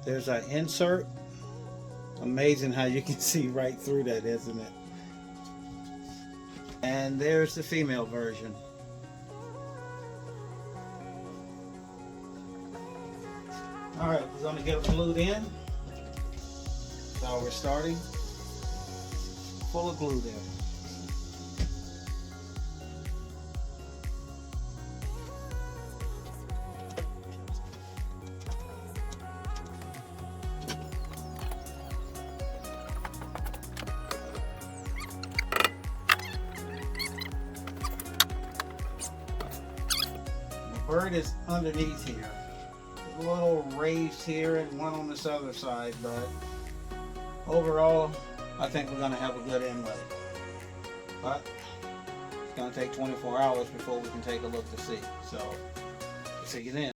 There's an insert. Amazing how you can see right through that, isn't it? And there's the female version. Alright, we're going to get it glued in. So we're starting. Full of glue there. The bird is underneath here. A little raised here and one on this other side, but overall I think we're going to have a good inlay. But it's going to take 24 hours before we can take a look to see. So, see you then.